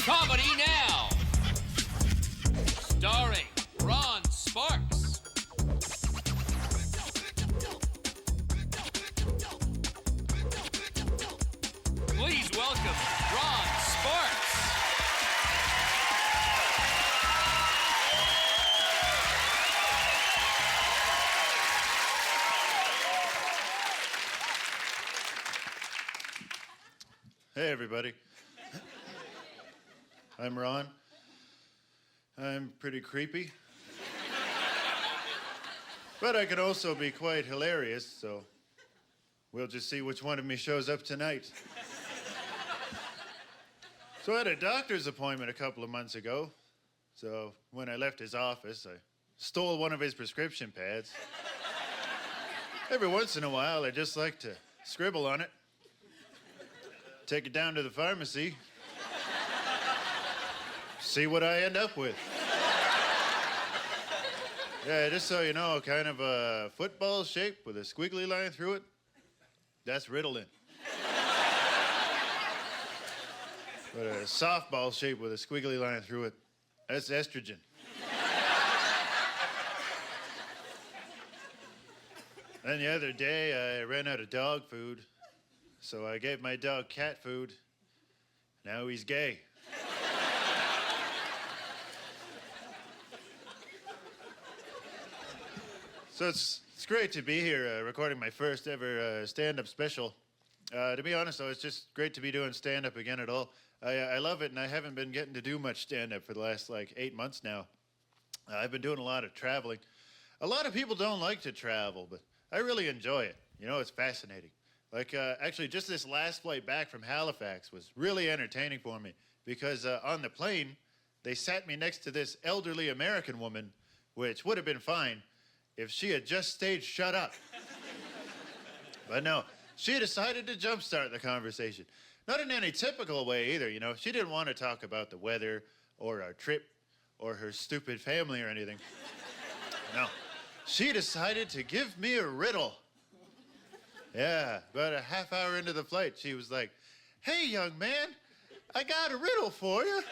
Comedy Now, starring Ron Sparks. Please welcome Ron Sparks. Hey, everybody. I'm Ron. I'm pretty creepy. But I can also be quite hilarious, so we'll just see which one of me shows up tonight. So I had a doctor's appointment a couple of months ago. So when I left his office, I stole one of his prescription pads. Every once in a while, I just like to scribble on it. Take it down to the pharmacy. See what I end up with. Yeah, just so you know, kind of a football shape with a squiggly line through it. That's Ritalin. But a softball shape with a squiggly line through it. That's estrogen. Then the other day, I ran out of dog food. So I gave my dog cat food. Now he's gay. So it's great to be here recording my first ever stand-up special. To be honest, though, it's just great to be doing stand-up again at all. I love it, and I haven't been getting to do much stand-up for the last, 8 months now. I've been doing a lot of traveling. A lot of people don't like to travel, but I really enjoy it. You know, it's fascinating. Actually, just this last flight back from Halifax was really entertaining for me because on the plane, they sat me next to this elderly American woman, which would have been fine if she had just stayed shut up. But no, she decided to jumpstart the conversation. Not in any typical way either, you know. She didn't want to talk about the weather or our trip or her stupid family or anything. No, she decided to give me a riddle. Yeah, about a half hour into the flight, she was like, "Hey, young man, I got a riddle for you.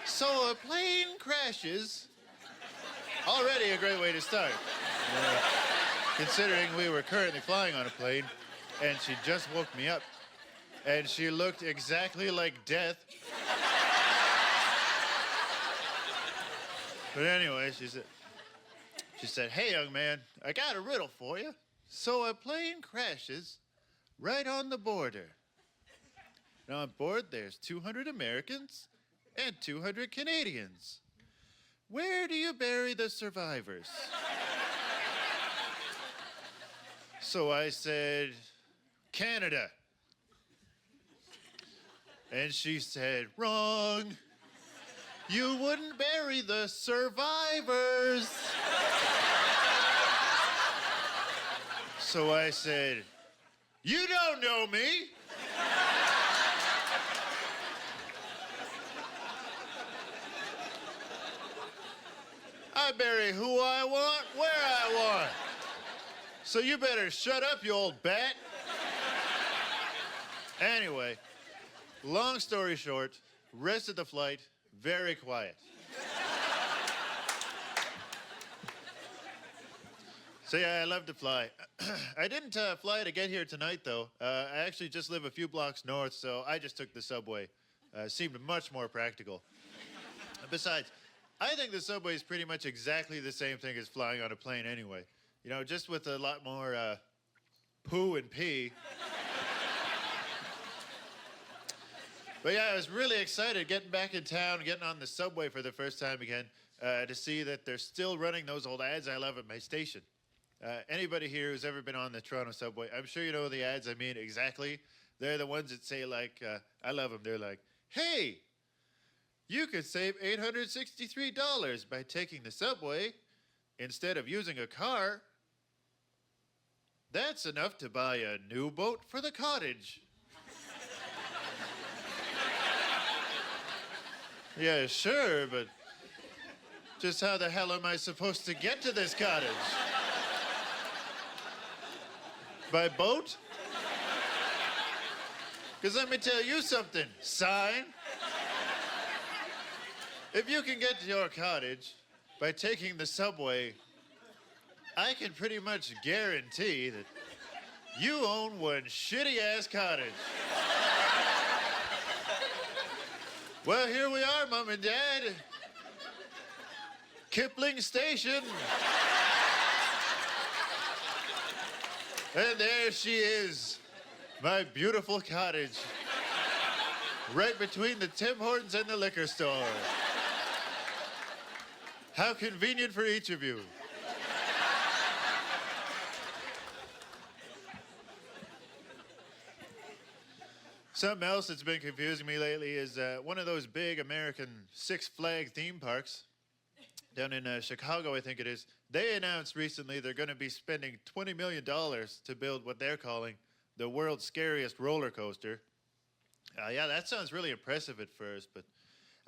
So a plane crashes." Already a great way to start. Considering we were currently flying on a plane, and she just woke me up, and she looked exactly like death. But anyway, she said, "Hey, young man, I got a riddle for you. So a plane crashes right on the border. And on board, there's 200 Americans and 200 Canadians. Where do you bury the survivors?" So I said, "Canada." And she said, "Wrong. You wouldn't bury the survivors." So I said, "You don't know me." I bury who I want, where I want. So you better shut up, you old bat. Anyway, long story short, rest of the flight, very quiet. So yeah, I love to fly. I didn't fly to get here tonight, though. I actually just live a few blocks north, so I just took the subway. Seemed much more practical. Besides, I think the subway is pretty much exactly the same thing as flying on a plane anyway. You know, just with a lot more poo and pee. But yeah, I was really excited getting back in town, getting on the subway for the first time again, to see that they're still running those old ads I love at my station. Anybody here who's ever been on the Toronto subway, I'm sure you know the ads I mean exactly. They're the ones that say, I love them. They're like, "Hey, you could save $863 by taking the subway instead of using a car. That's enough to buy a new boat for the cottage." Yeah, sure, but just how the hell am I supposed to get to this cottage? By boat? Because let me tell you something, sign. If you can get to your cottage by taking the subway, I can pretty much guarantee that you own one shitty-ass cottage. Well, here we are, Mom and Dad. Kipling Station. And there she is, my beautiful cottage, right between the Tim Hortons and the liquor store. How convenient for each of you. Something else that's been confusing me lately is one of those big American Six Flag theme parks down in Chicago, I think it is. They announced recently they're going to be spending $20 million to build what they're calling the world's scariest roller coaster. Yeah, that sounds really impressive at first, but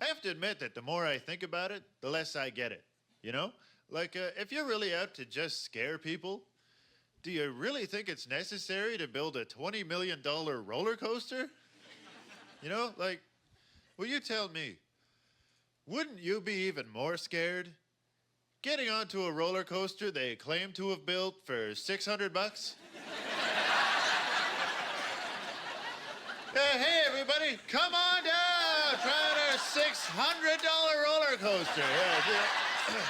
I have to admit that the more I think about it, the less I get it, you know? Like, if you're really out to just scare people, do you really think it's necessary to build a $20 million roller coaster? You know, like, well, you tell me, wouldn't you be even more scared getting onto a roller coaster they claim to have built for $600? Hey, everybody, come on down. Try our $600 roller coaster. Yeah.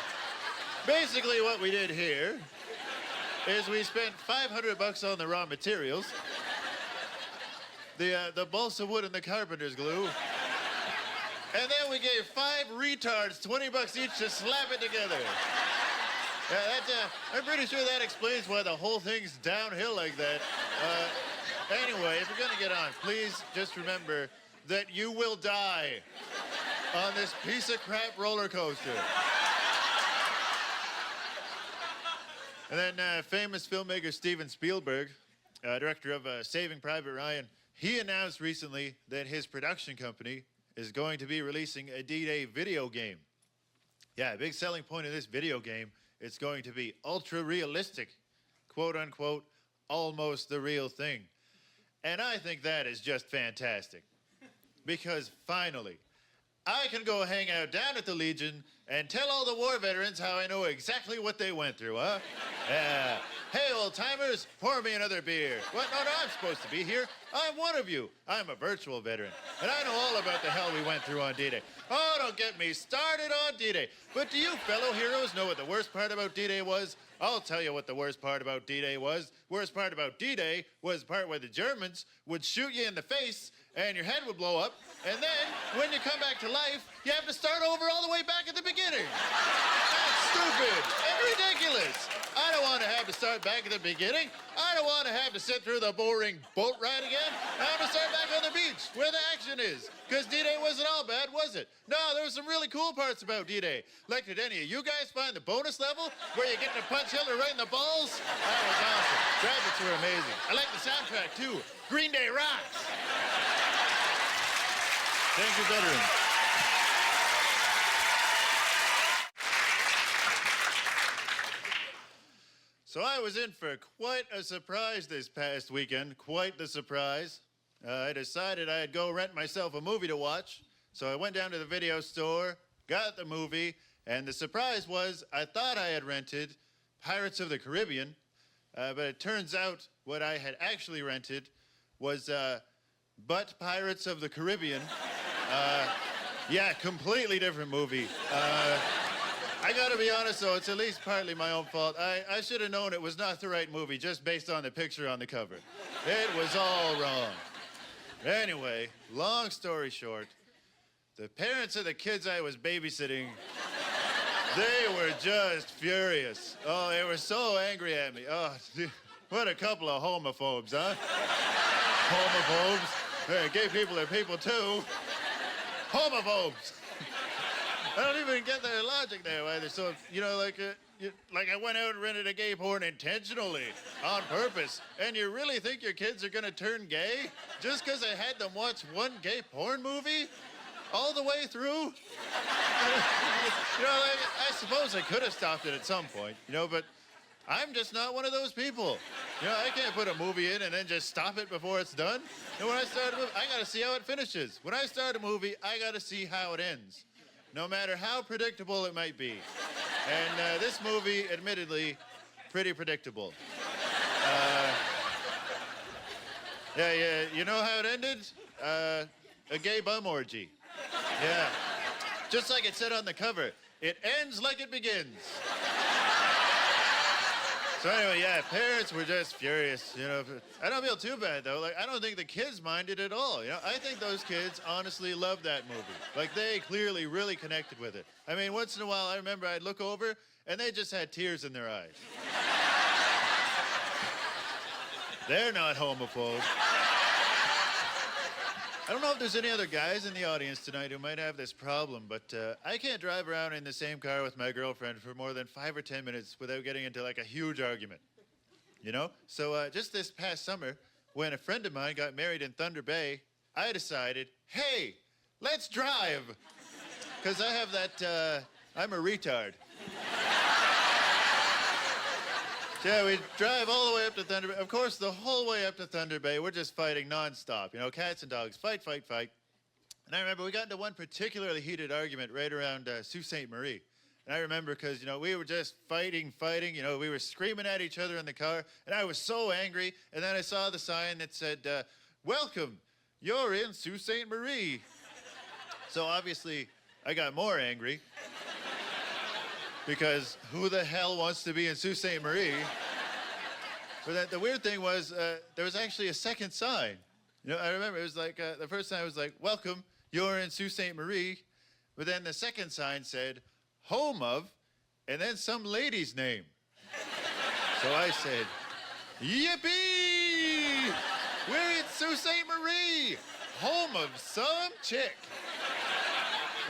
Basically, what we did here is we spent $500 on the raw materials, the balsa wood and the carpenter's glue, and then we gave 5 retards $20 each to slap it together. I'm pretty sure that explains why the whole thing's downhill like that. Anyway, if you're gonna get on, please just remember that you will die on this piece of crap roller coaster. And then famous filmmaker Steven Spielberg, director of Saving Private Ryan, he announced recently that his production company is going to be releasing a D-Day video game. Yeah, a big selling point of this video game, it's going to be ultra realistic, quote unquote, almost the real thing. And I think that is just fantastic. Because finally, I can go hang out down at the Legion and tell all the war veterans how I know exactly what they went through, huh? Yeah. Hey, old-timers, pour me another beer. What? No, I'm supposed to be here. I'm one of you. I'm a virtual veteran, and I know all about the hell we went through on D-Day. Oh, don't get me started on D-Day. But do you fellow heroes know what the worst part about D-Day was? I'll tell you what the worst part about D-Day was. Worst part about D-Day was the part where the Germans would shoot you in the face and your head would blow up, and then when you come back to life, you have to start over all the way back at the beginning. That's stupid and ridiculous. I don't want to have to start back at the beginning. I don't want to have to sit through the boring boat ride again. I have to start back on the beach where the action is. Because D-Day wasn't all bad, was it? No, there were some really cool parts about D-Day. Like, did any of you guys find the bonus level where you get to punch Hitler right in the balls? That was awesome. Graphics were amazing. I like the soundtrack, too. Green Day rocks. Thank you, veterans. So I was in for quite a surprise this past weekend, quite the surprise. I decided I'd go rent myself a movie to watch. So I went down to the video store, got the movie, and the surprise was I thought I had rented Pirates of the Caribbean, but it turns out what I had actually rented was But Pirates of the Caribbean. Yeah, completely different movie. I gotta be honest though, it's at least partly my own fault. I should have known it was not the right movie just based on the picture on the cover. It was all wrong. Anyway, long story short, the parents of the kids I was babysitting, they were just furious. Oh, they were so angry at me. Oh, what a couple of homophobes, huh? Homophobes. Hey, gay people are people too. Homophobes. I don't even get their logic there either. So, you know, like I went out and rented a gay porn intentionally, on purpose. And you really think your kids are gonna turn gay just because I had them watch one gay porn movie all the way through? You know, like, I suppose I could have stopped it at some point, you know, but I'm just not one of those people. You know, I can't put a movie in and then just stop it before it's done. And when I start a movie, I gotta see how it finishes. When I start a movie, I gotta see how it ends. no matter how predictable it might be. And this movie, admittedly, pretty predictable. Yeah, you know how it ended? A gay bum orgy. Yeah. Just like it said on the cover, it ends like it begins. So anyway, yeah, parents were just furious, you know. I don't feel too bad, though. Like, I don't think the kids minded at all, you know. I think those kids honestly loved that movie. Like, they clearly really connected with it. I mean, once in a while, I remember I'd look over, and they just had tears in their eyes. They're not homophobes. I don't know if there's any other guys in the audience tonight who might have this problem, but I can't drive around in the same car with my girlfriend for more than 5 or 10 minutes without getting into like a huge argument, you know? So just this past summer, when a friend of mine got married in Thunder Bay, I decided, hey, let's drive. Because I have that, I'm a retard. Yeah, we drive all the way up to Thunder Bay. Of course, the whole way up to Thunder Bay, we're just fighting nonstop. You know, cats and dogs, fight, fight, fight. And I remember we got into one particularly heated argument right around Sault Ste. Marie. And I remember because, you know, we were just fighting. You know, we were screaming at each other in the car. And I was so angry. And then I saw the sign that said, welcome, you're in Sault Ste. Marie. So obviously, I got more angry. Because who the hell wants to be in Sault Ste. Marie? But the weird thing was, there was actually a second sign. You know, I remember it was like, the first sign was like, welcome, you're in Sault Ste. Marie. But then the second sign said, home of, and then some lady's name. So I said, yippee! We're in Sault Ste. Marie, home of some chick.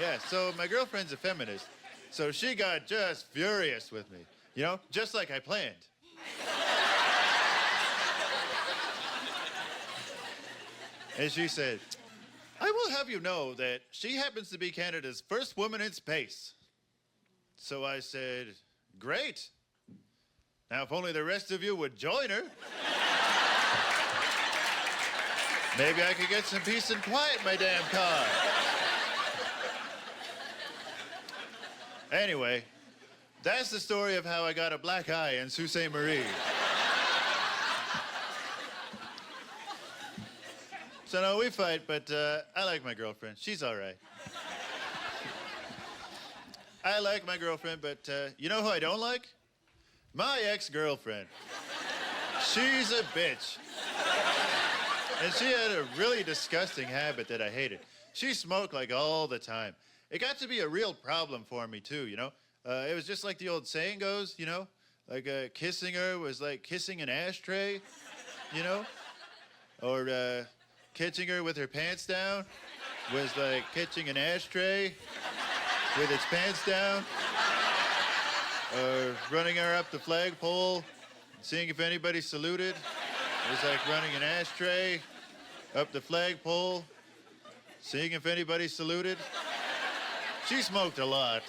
Yeah, so my girlfriend's a feminist. So she got just furious with me, you know, just like I planned. And she said, I will have you know that she happens to be Canada's first woman in space. So I said, great. Now, if only the rest of you would join her. Maybe I could get some peace and quiet in my damn car. Anyway, that's the story of how I got a black eye in Sault Ste. Marie. So no, we fight, but I like my girlfriend. She's all right. I like my girlfriend, but you know who I don't like? My ex-girlfriend. She's a bitch. And she had a really disgusting habit that I hated. She smoked like all the time. It got to be a real problem for me, too, you know? It was just like the old saying goes, you know? Like, kissing her was like kissing an ashtray, you know? Or, catching her with her pants down was like catching an ashtray with its pants down. Or running her up the flagpole, seeing if anybody saluted was like running an ashtray up the flagpole, seeing if anybody saluted. She smoked a lot.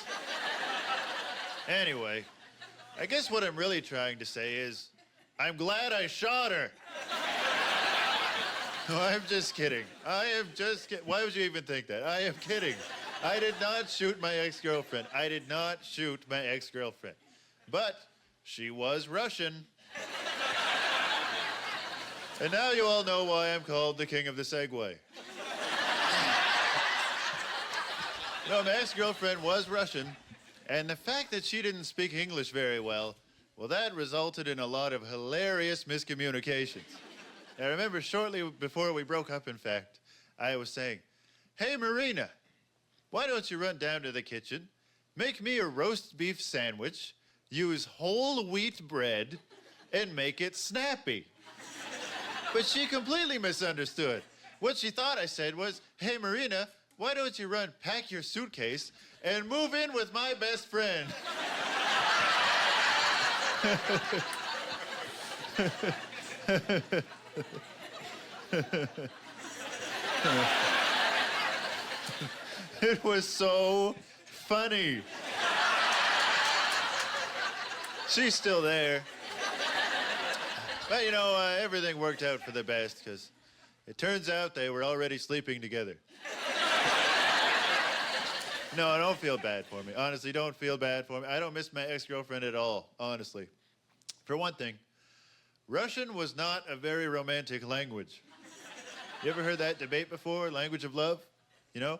Anyway, I guess what I'm really trying to say is, I'm glad I shot her. No, I'm just kidding. I am just kidding. Why would you even think that? I am kidding. I did not shoot my ex-girlfriend. I did not shoot my ex-girlfriend. But she was Russian. And now you all know why I'm called the king of the Segway. No, my ex-girlfriend was Russian, and the fact that she didn't speak English very well, well, that resulted in a lot of hilarious miscommunications. I remember shortly before we broke up, in fact, I was saying, hey, Marina, why don't you run down to the kitchen, make me a roast beef sandwich, use whole wheat bread, and make it snappy. But she completely misunderstood. What she thought I said was, hey, Marina, why don't you pack your suitcase and move in with my best friend? It was so funny. She's still there. But, you know, everything worked out for the best because it turns out they were already sleeping together. No, don't feel bad for me. Honestly, don't feel bad for me. I don't miss my ex-girlfriend at all, honestly. For one thing, Russian was not a very romantic language. You ever heard that debate before, language of love? You know,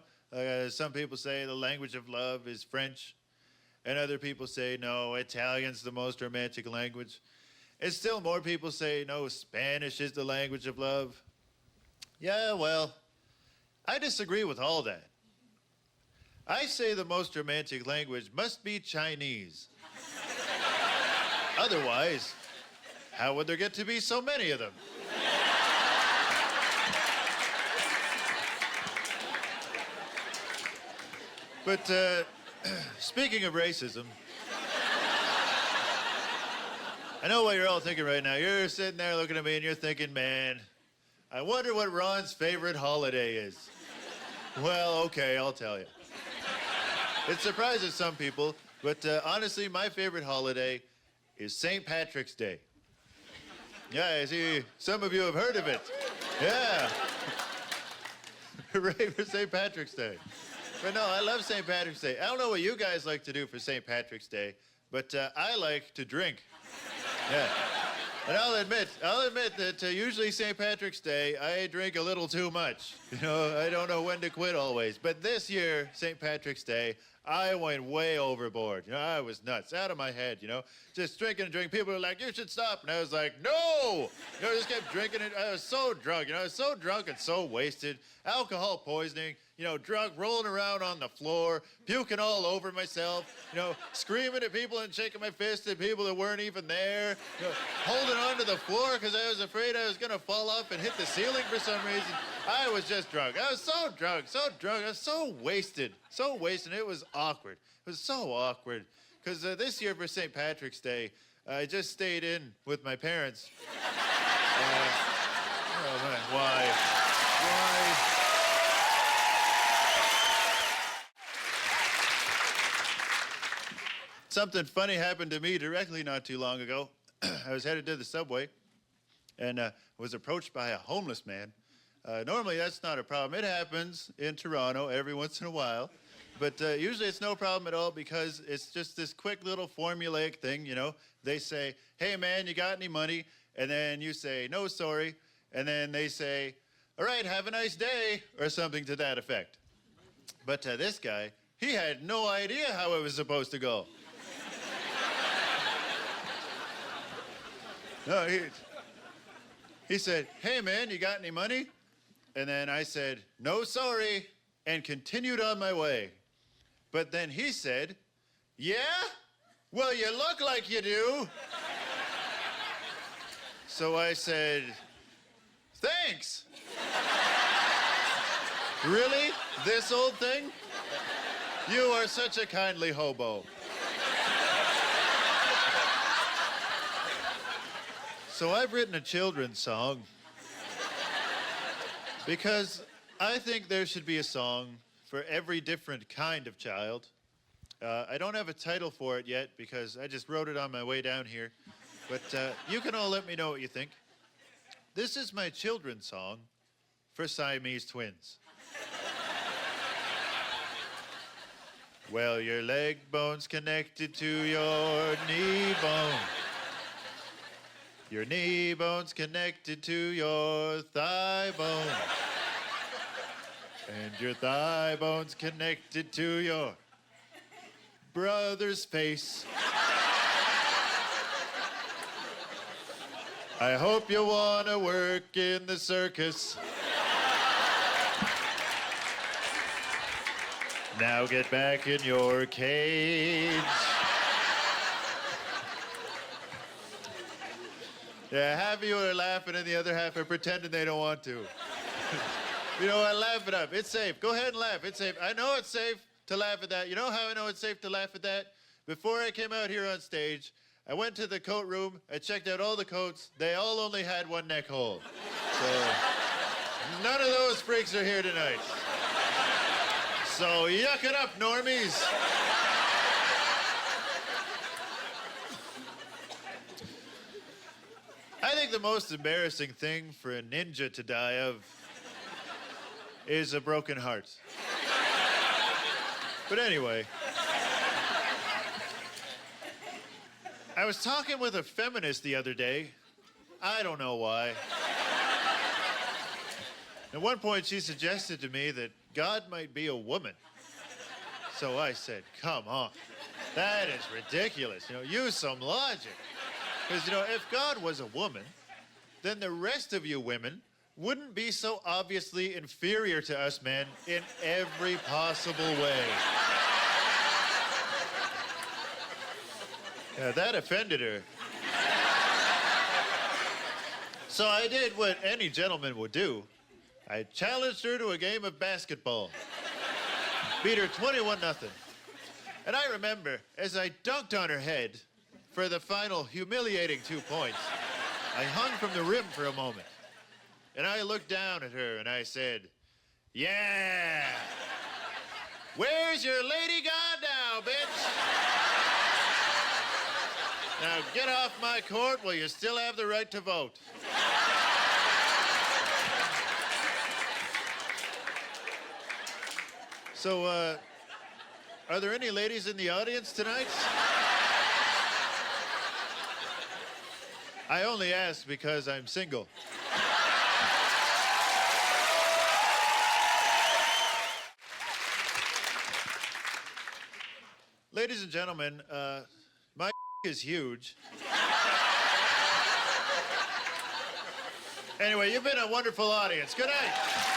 some people say the language of love is French, and other people say, no, Italian's the most romantic language. And still more people say, no, Spanish is the language of love. Yeah, well, I disagree with all that. I say the most romantic language must be Chinese. Otherwise, how would there get to be so many of them? But speaking of racism, I know what you're all thinking right now. You're sitting there looking at me and you're thinking, man, I wonder what Ron's favorite holiday is. Well, okay, I'll tell you. It surprises some people, but honestly, my favorite holiday is St. Patrick's Day. Yeah, I see some of you have heard of it. Yeah. Hooray for St. Patrick's Day. But no, I love St. Patrick's Day. I don't know what you guys like to do for St. Patrick's Day, but I like to drink. Yeah. And I'll admit that usually St. Patrick's Day, I drink a little too much. You know, I don't know when to quit always. But this year, St. Patrick's Day, I went way overboard. You know, I was nuts, out of my head, you know. Just drinking and drinking. People were like, you should stop. And I was like, no! You know, I just kept drinking it. I was so drunk, you know, I was so drunk and so wasted. Alcohol poisoning, you know, drunk, rolling around on the floor, puking all over myself, you know, screaming at people and shaking my fist at people that weren't even there, you know, holding onto the floor because I was afraid I was going to fall off and hit the ceiling for some reason. I was just drunk. I was so drunk. I was so wasted. It was awkward. It was so awkward. Because this year for St. Patrick's Day, I just stayed in with my parents. Oh, man, why? Something funny happened to me directly not too long ago. I was headed to the subway and was approached by a homeless man. Normally, that's not a problem. It happens in Toronto every once in a while. But usually it's no problem at all because it's just this quick little formulaic thing, you know. They say, hey, man, you got any money? And then you say, no, sorry. And then they say, all right, have a nice day, or something to that effect. But this guy, he had no idea how it was supposed to go. No, he said, hey, man, you got any money? And then I said, no, sorry, and continued on my way. But then he said, yeah? Well, you look like you do. So I said, thanks. Really? This old thing? You are such a kindly hobo. So I've written a children's song because I think there should be a song for every different kind of child. I don't have a title for it yet because I just wrote it on my way down here. But you can all let me know what you think. This is my children's song for Siamese twins. Well, your leg bone's connected to your knee bone. Your knee bone's connected to your thigh bone. And your thigh bone's connected to your brother's face. I hope you want to work in the circus. Now get back in your cage. Yeah, half of you are laughing and the other half are pretending they don't want to. You know what? Laugh it up. It's safe. Go ahead and laugh. It's safe. I know it's safe to laugh at that. You know how I know it's safe to laugh at that? Before I came out here on stage, I went to the coat room. I checked out all the coats. They all only had one neck hole. So none of those freaks are here tonight. So yuck it up, normies. I think the most embarrassing thing for a ninja to die of is a broken heart. But anyway, I was talking with a feminist the other day. I don't know why. At one point, she suggested to me that God might be a woman. So I said, come on. That is ridiculous. Use some logic. Because, if God was a woman, then the rest of you women wouldn't be so obviously inferior to us men in every possible way. Yeah, that offended her. So I did what any gentleman would do. I challenged her to a game of basketball. Beat her 21-0. And I remember, as I dunked on her head for the final humiliating 2 points, I hung from the rim for a moment. And I looked down at her and I said, yeah! Where's your lady god now, bitch? Now get off my court while you still have the right to vote. So, are there any ladies in the audience tonight? I only ask because I'm single. Ladies and gentlemen, my is huge. Anyway, you've been a wonderful audience. Good night.